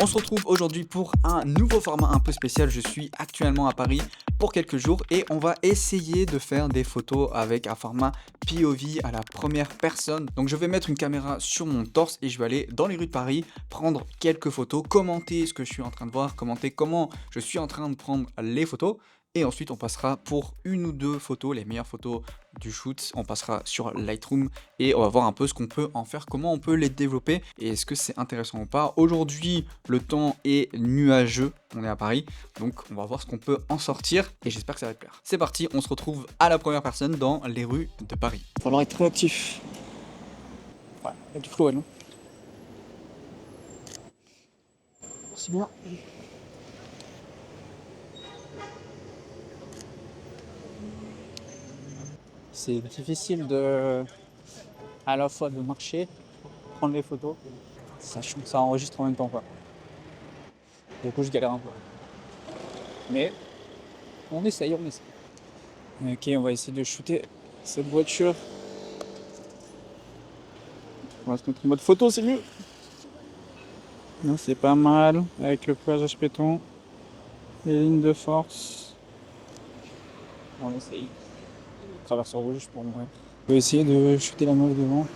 On se retrouve aujourd'hui pour un nouveau format un peu spécial. Je suis actuellement à Paris pour quelques jours et on va essayer de faire des photos avec un format POV à la première personne. Donc je vais mettre une caméra sur mon torse et je vais aller dans les rues de Paris prendre quelques photos, commenter ce que je suis en train de voir, commenter comment je suis en train de prendre les photos. Et ensuite, on passera pour une ou deux photos, les meilleures photos du shoot. On passera sur Lightroom et on va voir un peu ce qu'on peut en faire, comment on peut les développer et est-ce que c'est intéressant ou pas. Aujourd'hui, le temps est nuageux, on est à Paris, donc on va voir ce qu'on peut en sortir et j'espère que ça va te plaire. C'est parti, on se retrouve à la première personne dans les rues de Paris. Il va falloir être très actif. Ouais, il y a du flow, non? C'est bien. C'est difficile à la fois de marcher, prendre les photos, sachant que ça enregistre en même temps, quoi. Du coup, je galère un peu. Mais on essaye. Ok, on va essayer de shooter cette voiture. On va se mettre en mode photo, c'est mieux. Non, c'est pas mal, avec le passage piéton, les lignes de force. On essaye. Traverse rouge pour moi. On peut essayer de shooter la meuf devant.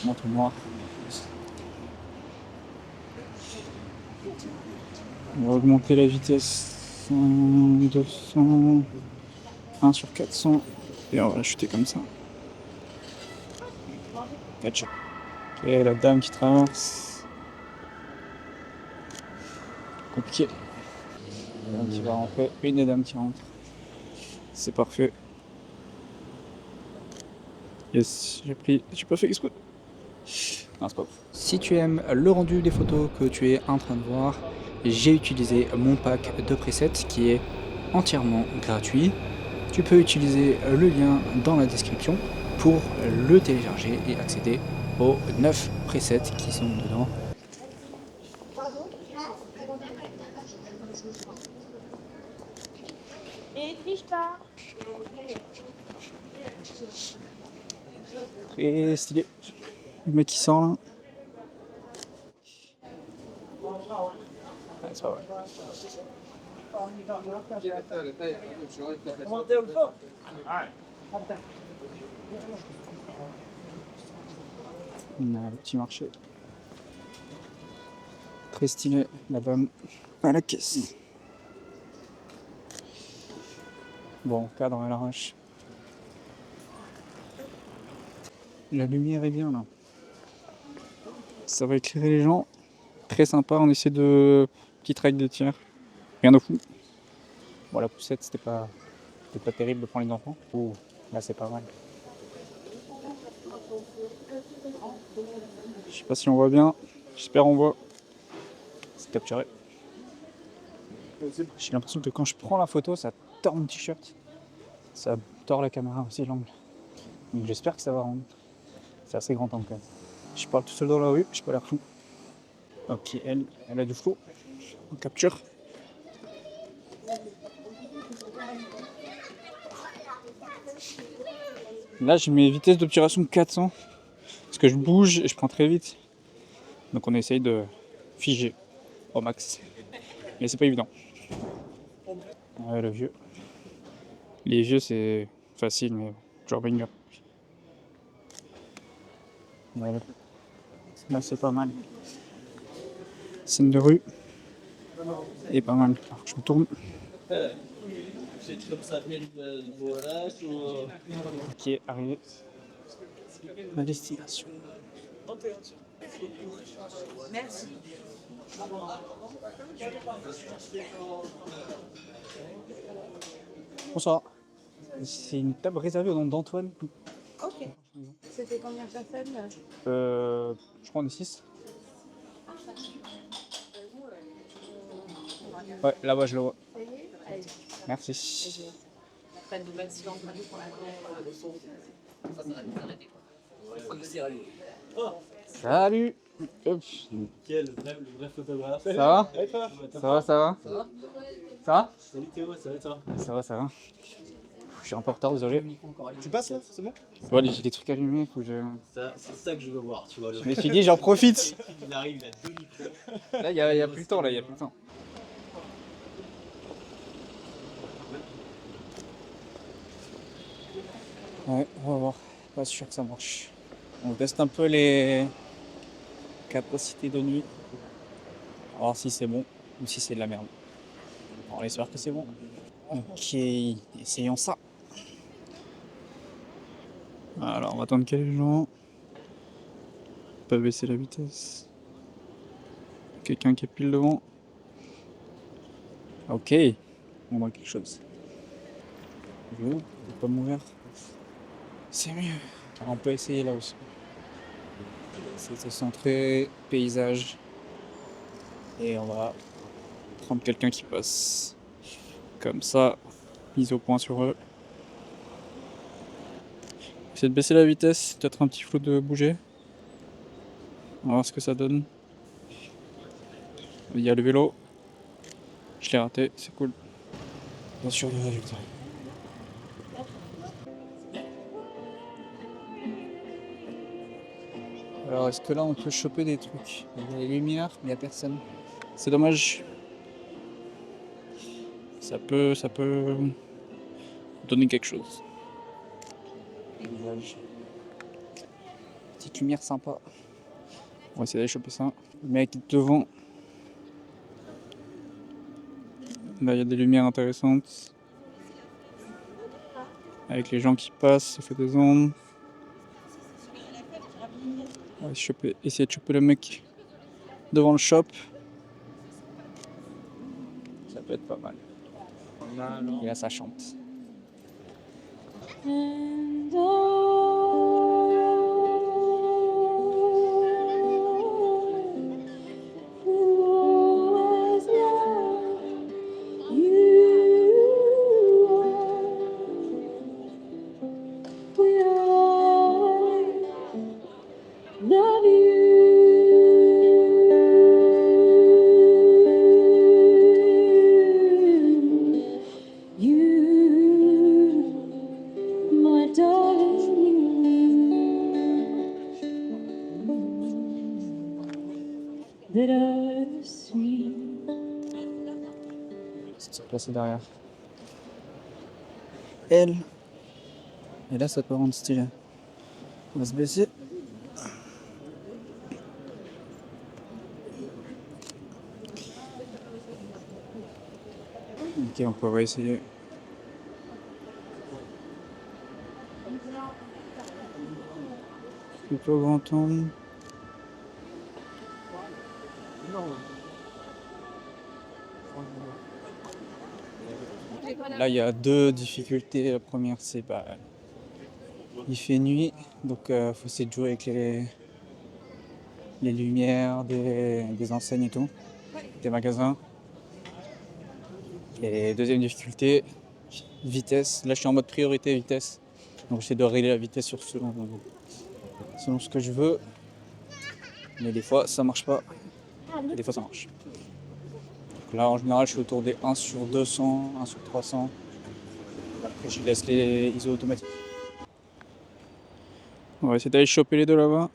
Manteau noir. On va augmenter la vitesse 200, 1 sur 400 et on va la shooter comme ça. Catch. Ok, la dame qui traverse. Compliqué. La dame qui va rentrer, une des dames qui rentre. C'est parfait. Yes, j'ai pas fait exprès. Non, c'est pas ouf. Si tu aimes le rendu des photos que tu es en train de voir, j'ai utilisé mon pack de presets qui est entièrement gratuit. Tu peux utiliser le lien dans la description pour le télécharger et accéder aux 9 presets qui sont dedans. Et triche pas. Très stylé. Le mec qui sort là. Ouais, c'est pas vrai. On a le petit marché. Très stylé, la dame à la caisse. Bon, cadre à l'arrache. La lumière est bien là. Ça va éclairer les gens. Très sympa, on essaie de petite règle de tir. Rien de fou. Bon, la poussette c'était pas terrible pour les enfants. Oh, là c'est pas mal. Je sais pas si on voit bien. J'espère on voit. C'est capturé. J'ai l'impression que quand je prends la photo, ça tord mon t-shirt. Ça tord la caméra aussi, l'angle. Donc j'espère que ça va rendre. C'est assez grand angle quand même. Je parle tout seul dans la rue, j'ai pas l'air fou. Ok, elle a du flow. On capture. Là, j'ai mes vitesses d'obturation 400. Parce que je bouge et je prends très vite. Donc on essaye de figer au max. Mais c'est pas évident. Ouais, le vieux. Les vieux, c'est facile, mais toujours banger. Ouais, là, c'est pas mal. Scène de rue. Et pas mal. Alors, je me tourne. Ok, arrivé. Ma destination. Merci. Bonsoir. C'est une table réservée au nom d'Antoine. Ok. C'était combien de personnes? Je crois on est 6. Ouais, là-bas je le vois. Allez, Merci. pas de nouvelles silence pour la Salut. Hop. Quel le vrai photographe. Ça va? Et toi? Ça va? Ça va? Ça va? Ça va? Salut Théo, ça va et toi? Ça va, ça va. Je suis un peu en retard, désolé. Tu passes là, c'est bon? Ouais, j'ai des trucs allumés, faut que je... C'est ça que je veux voir, tu vois. Je me suis dit, j'en profite. Il arrive, il a 2 micros. Là, il y a plus le temps, là, il y a plus le temps. Ouais, on va voir. Pas sûr que ça marche. On teste un peu les capacités de nuit. On va voir si c'est bon ou si c'est de la merde. On espère que c'est bon. Ok, essayons ça. Alors, on va attendre qu'il y ait les gens. Pas baisser la vitesse. Quelqu'un qui est pile devant. Ok, on voit quelque chose. Je peux pas m'ouvrir. C'est mieux. On peut essayer là aussi. C'est centré, paysage. Et on va prendre quelqu'un qui passe. Comme ça, mise au point sur eux. Essayer de baisser la vitesse, peut-être un petit flou de bouger. On va voir ce que ça donne. Il y a le vélo. Je l'ai raté, c'est cool. Bien sûr, le résultat. Alors, est-ce que là on peut choper des trucs? Il y a les lumières, mais il n'y a personne. C'est dommage. Ça peut donner quelque chose. Paysage. Petite lumière sympa. On va essayer d'aller choper ça. Le mec devant. Là, il y a des lumières intéressantes. Avec les gens qui passent, ça fait des ondes. On va essayer de choper le mec devant le shop. Ça peut être pas mal. Et là, ça chante. Se placer derrière. Elle. Et là, ça peut rendre stylé. On va se baisser. Ok, on peut réessayer. Plutôt grand angle. Là, il y a deux difficultés. La première, c'est il fait nuit, donc faut essayer de jouer avec les lumières des enseignes et tout, des magasins. Et deuxième difficulté, vitesse. Là, je suis en mode priorité vitesse, donc j'essaie de régler la vitesse selon ce que je veux. Mais des fois, ça marche pas. Et des fois, ça marche. Donc là, en général, je suis autour des 1 sur 200, 1 sur 300. Après, je laisse les ISO automatiques. On va essayer d'aller choper les deux là-bas.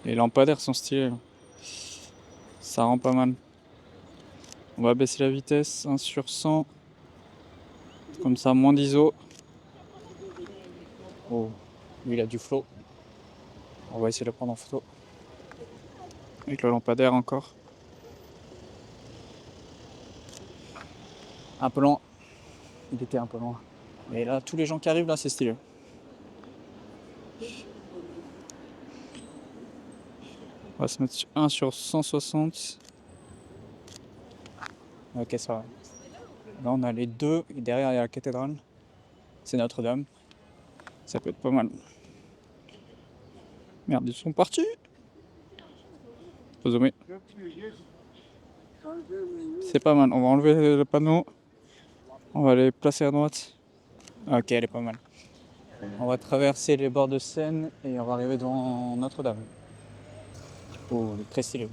Les lampadaires sont stylés. Là. Ça rend pas mal. On va baisser la vitesse 1 sur 100. Comme ça, moins d'ISO. Oh, lui il a du flow. On va essayer de le prendre en photo. Avec le lampadaire encore. Un peu loin. Il était un peu loin. Mais là, tous les gens qui arrivent là, c'est stylé. On va se mettre sur 1 sur 160. Ok, ça va. Là, on a les deux. Et derrière, il y a la cathédrale. C'est Notre-Dame. Ça peut être pas mal. Merde, ils sont partis. Faut zoomer. C'est pas mal. On va enlever le panneau. On va les placer à droite. Ok, elle est pas mal. On va traverser les bords de Seine et on va arriver devant Notre-Dame. Oh, très stylé.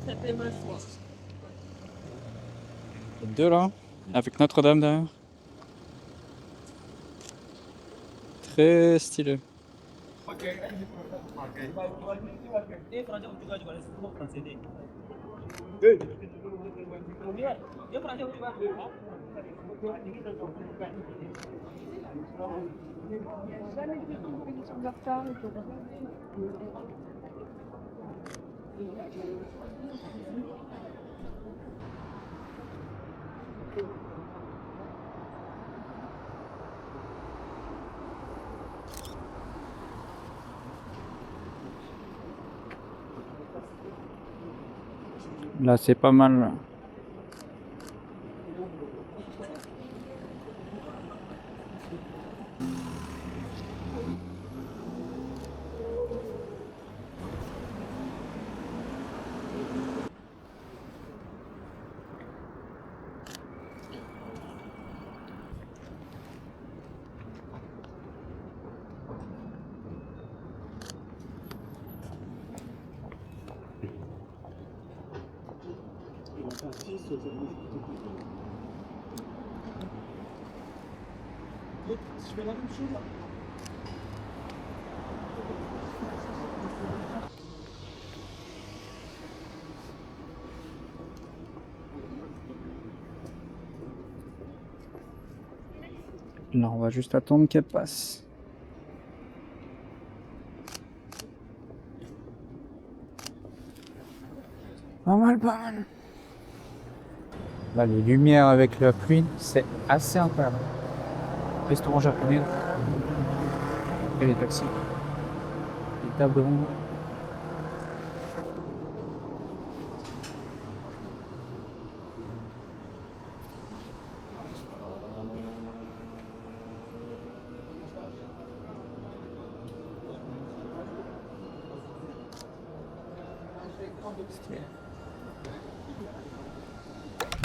Les deux là, avec Notre-Dame derrière. Très stylé. Là c'est pas mal. Je fais la même chose. Là on va juste attendre qu'elle passe. Pas mal, pas mal. Là les lumières avec la pluie, c'est assez incroyable. Restaurant japonais. Et les taxis. Les tables rondes.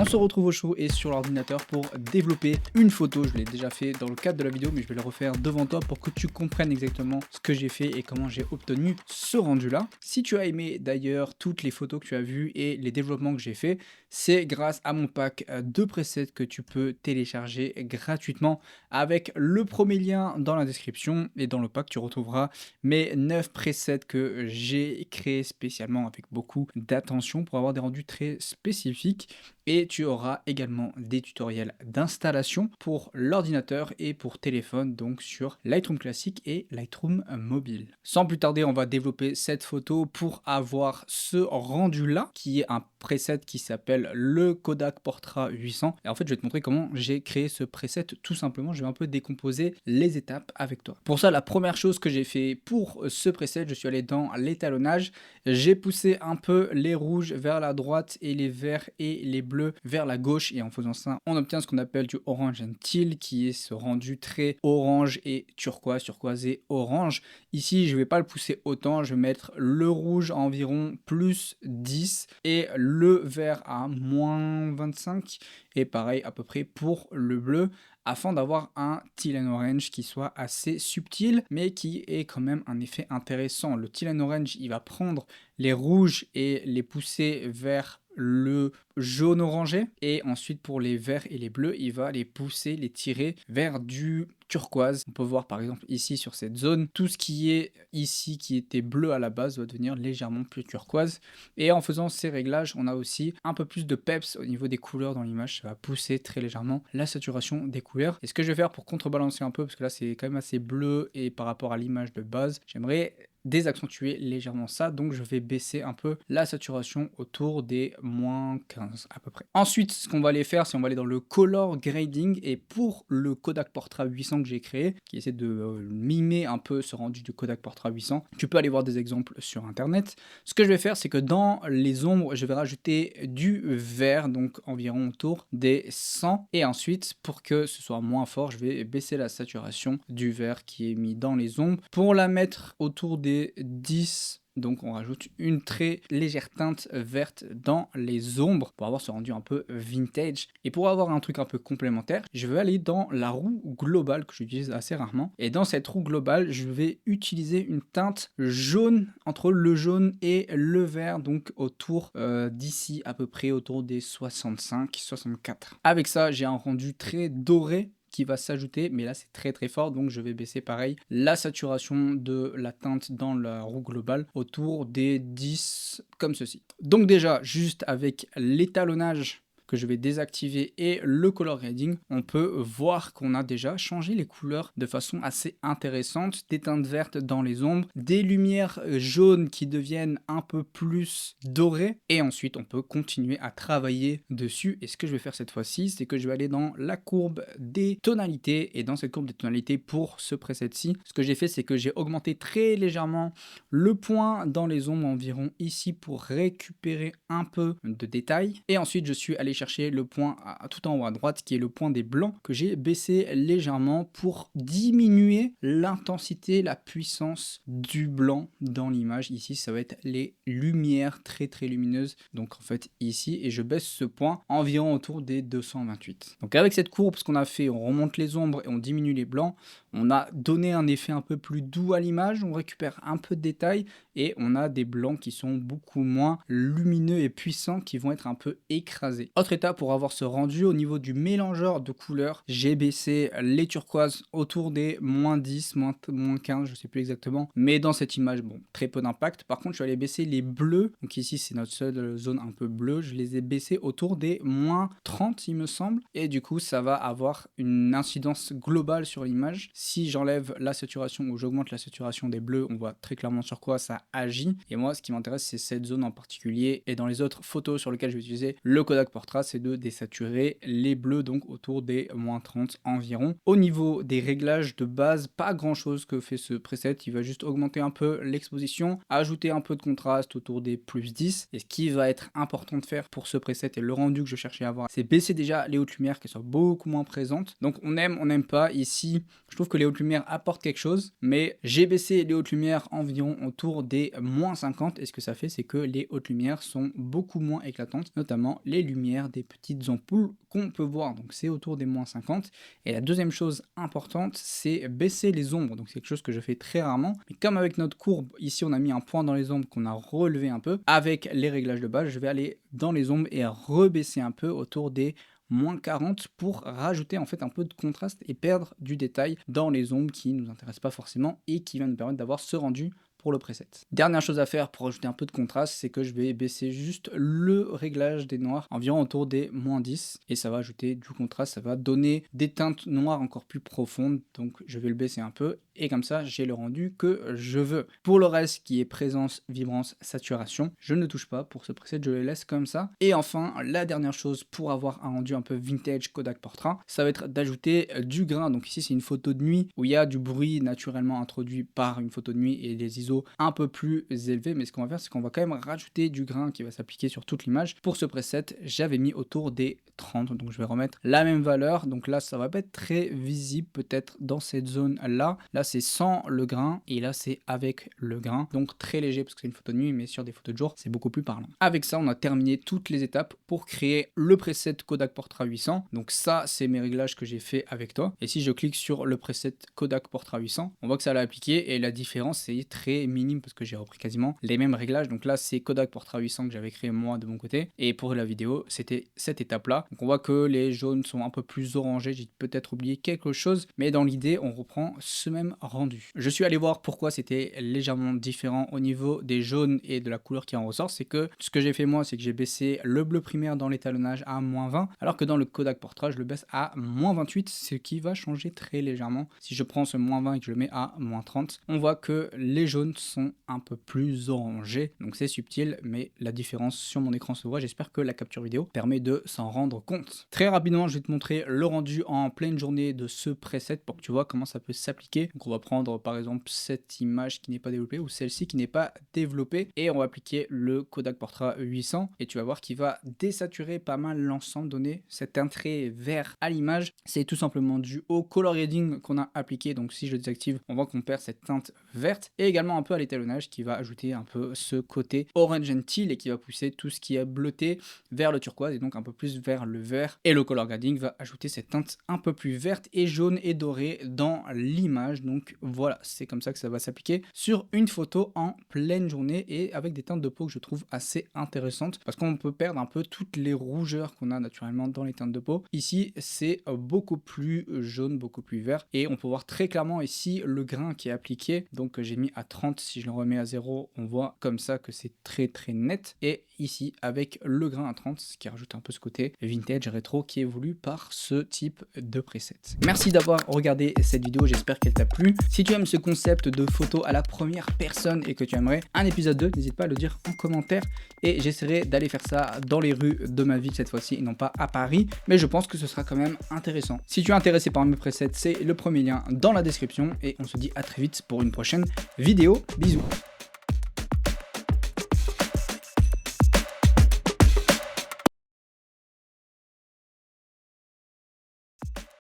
On se retrouve au chaud et sur l'ordinateur pour développer une photo. Je l'ai déjà fait dans le cadre de la vidéo, mais je vais le refaire devant toi pour que tu comprennes exactement ce que j'ai fait et comment j'ai obtenu ce rendu là. Si tu as aimé d'ailleurs toutes les photos que tu as vues et les développements que j'ai fait, c'est grâce à mon pack de presets que tu peux télécharger gratuitement avec le premier lien dans la description. Et dans le pack, tu retrouveras mes 9 presets que j'ai créés spécialement avec beaucoup d'attention pour avoir des rendus très spécifiques. Et tu auras également des tutoriels d'installation pour l'ordinateur et pour téléphone, donc sur Lightroom classique et Lightroom mobile. Sans plus tarder, on va développer cette photo pour avoir ce rendu là, qui est un preset qui s'appelle le Kodak Portra 800. Et en fait, je vais te montrer comment j'ai créé ce preset tout simplement. Je vais un peu décomposer les étapes avec toi. Pour ça, la première chose que j'ai fait pour ce preset, je suis allé dans l'étalonnage. J'ai poussé un peu les rouges vers la droite et les verts et les bleus vers la gauche, et en faisant ça on obtient ce qu'on appelle du orange and teal, qui est ce rendu très orange et turquoise, turquoisé orange. Ici je vais pas le pousser autant, je vais mettre le rouge à environ plus 10 et le vert à moins 25, et pareil à peu près pour le bleu, afin d'avoir un teal and orange qui soit assez subtil mais qui ait quand même un effet intéressant. Le teal and orange, il va prendre les rouges et les pousser vers le jaune orangé, et ensuite pour les verts et les bleus, il va les pousser, les tirer vers du turquoise. On peut voir par exemple ici sur cette zone, tout ce qui est ici qui était bleu à la base va devenir légèrement plus turquoise, et en faisant ces réglages on a aussi un peu plus de peps au niveau des couleurs dans l'image. Ça va pousser très légèrement la saturation des couleurs, et ce que je vais faire pour contrebalancer un peu, parce que là c'est quand même assez bleu et par rapport à l'image de base, j'aimerais désaccentuer légèrement ça, donc je vais baisser un peu la saturation autour des moins 15 à peu près. Ensuite, ce qu'on va aller faire, c'est on va aller dans le color grading, et pour le Kodak Portra 800 que j'ai créé, qui essaie de mimer un peu ce rendu du Kodak Portra 800, tu peux aller voir des exemples sur internet. Ce que je vais faire, c'est que dans les ombres, je vais rajouter du vert, donc environ autour des 100, et ensuite pour que ce soit moins fort, je vais baisser la saturation du vert qui est mis dans les ombres pour la mettre autour des des 10. Donc on rajoute une très légère teinte verte dans les ombres pour avoir ce rendu un peu vintage. Et pour avoir un truc un peu complémentaire, je vais aller dans la roue globale que j'utilise assez rarement. Et dans cette roue globale, je vais utiliser une teinte jaune, entre le jaune et le vert, donc autour d'ici à peu près autour des 65-64. Avec ça, j'ai un rendu très doré qui va s'ajouter, mais là c'est très très fort, donc je vais baisser pareil la saturation de la teinte dans la roue globale autour des 10 comme ceci. Donc déjà, juste avec l'étalonnage que je vais désactiver et le color grading, on peut voir qu'on a déjà changé les couleurs de façon assez intéressante, des teintes vertes dans les ombres, des lumières jaunes qui deviennent un peu plus dorées, et ensuite on peut continuer à travailler dessus. Et ce que je vais faire cette fois-ci, c'est que je vais aller dans la courbe des tonalités, et dans cette courbe des tonalités pour ce preset-ci, ce que j'ai fait, c'est que j'ai augmenté très légèrement le point dans les ombres environ ici pour récupérer un peu de détails, et ensuite je suis allé chercher le point tout en haut à droite qui est le point des blancs que j'ai baissé légèrement pour diminuer l'intensité, la puissance du blanc dans l'image. Ici ça va être les lumières très très lumineuses, donc en fait ici, et je baisse ce point environ autour des 228. Donc avec cette courbe, ce qu'on a fait, on remonte les ombres et on diminue les blancs, on a donné un effet un peu plus doux à l'image, on récupère un peu de détails et on a des blancs qui sont beaucoup moins lumineux et puissants, qui vont être un peu écrasés. Autre étape pour avoir ce rendu au niveau du mélangeur de couleurs, j'ai baissé les turquoises autour des -10, -15, je sais plus exactement, mais dans cette image, bon, très peu d'impact. Par contre, je vais aller baisser les bleus, donc ici c'est notre seule zone un peu bleue, je les ai baissés autour des -30 il me semble, et du coup ça va avoir une incidence globale sur l'image. Si j'enlève la saturation ou j'augmente la saturation des bleus, on voit très clairement sur quoi ça agit, et moi ce qui m'intéresse c'est cette zone en particulier, et dans les autres photos sur lesquelles je vais utiliser le Kodak Portra, c'est de désaturer les bleus, donc autour des -30 environ. Au niveau des réglages de base, pas grand chose que fait ce preset, il va juste augmenter un peu l'exposition, ajouter un peu de contraste autour des +10, et ce qui va être important de faire pour ce preset et le rendu que je cherchais à avoir, c'est baisser déjà les hautes lumières, qu'elles soient beaucoup moins présentes. Donc on n'aime pas. Ici je trouve que les hautes lumières apportent quelque chose, mais j'ai baissé les hautes lumières environ autour des -50, et ce que ça fait, c'est que les hautes lumières sont beaucoup moins éclatantes, notamment les lumières des petites ampoules qu'on peut voir, donc c'est autour des -50. Et la deuxième chose importante, c'est baisser les ombres, donc c'est quelque chose que je fais très rarement, mais comme avec notre courbe, ici on a mis un point dans les ombres qu'on a relevé un peu, avec les réglages de base, je vais aller dans les ombres et rebaisser un peu autour des -40 pour rajouter en fait un peu de contraste et perdre du détail dans les ombres qui nous intéressent pas forcément et qui va nous permettre d'avoir ce rendu pour le preset. Dernière chose à faire pour ajouter un peu de contraste, c'est que je vais baisser juste le réglage des noirs environ autour des -10, et ça va ajouter du contraste, ça va donner des teintes noires encore plus profondes, donc je vais le baisser un peu, et comme ça j'ai le rendu que je veux. Pour le reste qui est présence, vibrance, saturation, je ne touche pas pour ce preset, je le laisse comme ça. Et enfin, la dernière chose pour avoir un rendu un peu vintage Kodak Portra, ça va être d'ajouter du grain. Donc ici c'est une photo de nuit où il y a du bruit naturellement introduit par une photo de nuit et des ISO un peu plus élevés, mais ce qu'on va faire, c'est qu'on va quand même rajouter du grain qui va s'appliquer sur toute l'image. Pour ce preset, j'avais mis autour des 30, donc je vais remettre la même valeur. Donc là ça va pas être très visible peut-être dans cette zone là c'est sans le grain, et là c'est avec le grain, donc très léger parce que c'est une photo de nuit, mais sur des photos de jour c'est beaucoup plus parlant. Avec ça on a terminé toutes les étapes pour créer le preset Kodak Portra 800. Donc ça c'est mes réglages que j'ai fait avec toi, et si je clique sur le preset Kodak Portra 800, on voit que ça l'a appliqué, et la différence c'est très minime parce que j'ai repris quasiment les mêmes réglages. Donc là c'est Kodak Portra 800 que j'avais créé moi de mon côté, et pour la vidéo c'était cette étape là. Donc on voit que les jaunes sont un peu plus orangés, j'ai peut-être oublié quelque chose, mais dans l'idée on reprend ce même rendu. Je suis allé voir pourquoi c'était légèrement différent au niveau des jaunes et de la couleur qui en ressort. C'est que ce que j'ai fait moi, c'est que j'ai baissé le bleu primaire dans l'étalonnage à -20, alors que dans le Kodak Portra je le baisse à -28, ce qui va changer très légèrement. Si je prends ce -20 et que je le mets à -30, on voit que les jaunes sont un peu plus orangés, donc c'est subtil, mais la différence sur mon écran se voit. J'espère que la capture vidéo permet de s'en rendre compte. Très rapidement je vais te montrer le rendu en pleine journée de ce preset pour que tu vois comment ça peut s'appliquer. Donc on va prendre par exemple cette image qui n'est pas développée, ou celle-ci qui n'est pas développée, et on va appliquer le Kodak Portra 800, et tu vas voir qu'il va désaturer pas mal l'ensemble, donner cet intrait vert à l'image. C'est tout simplement dû au color grading qu'on a appliqué. Donc si je désactive, on voit qu'on perd cette teinte verte, et également un peu à l'étalonnage, qui va ajouter un peu ce côté orange and teal et qui va pousser tout ce qui est bleuté vers le turquoise et donc un peu plus vers le vert. Et le color grading va ajouter cette teinte un peu plus verte et jaune et dorée dans l'image. Donc voilà, c'est comme ça que ça va s'appliquer sur une photo en pleine journée et avec des teintes de peau que je trouve assez intéressantes parce qu'on peut perdre un peu toutes les rougeurs qu'on a naturellement dans les teintes de peau. Ici, c'est beaucoup plus jaune, beaucoup plus vert et on peut voir très clairement ici le grain qui est appliqué. Donc j'ai mis à 30, si je le remets à 0, on voit comme ça que c'est très net. Et ici avec le grain à 30, ce qui rajoute un peu ce côté vintage rétro qui est voulu par ce type de preset. Merci d'avoir regardé cette vidéo, j'espère qu'elle t'a plu. Si tu aimes ce concept de photo à la première personne et que tu aimerais un épisode 2, n'hésite pas à le dire en commentaire et j'essaierai d'aller faire ça dans les rues de ma ville cette fois-ci et non pas à Paris, mais je pense que ce sera quand même intéressant. Si tu es intéressé par mes presets, c'est le premier lien dans la description et on se dit à très vite pour une prochaine vidéo. Bisous.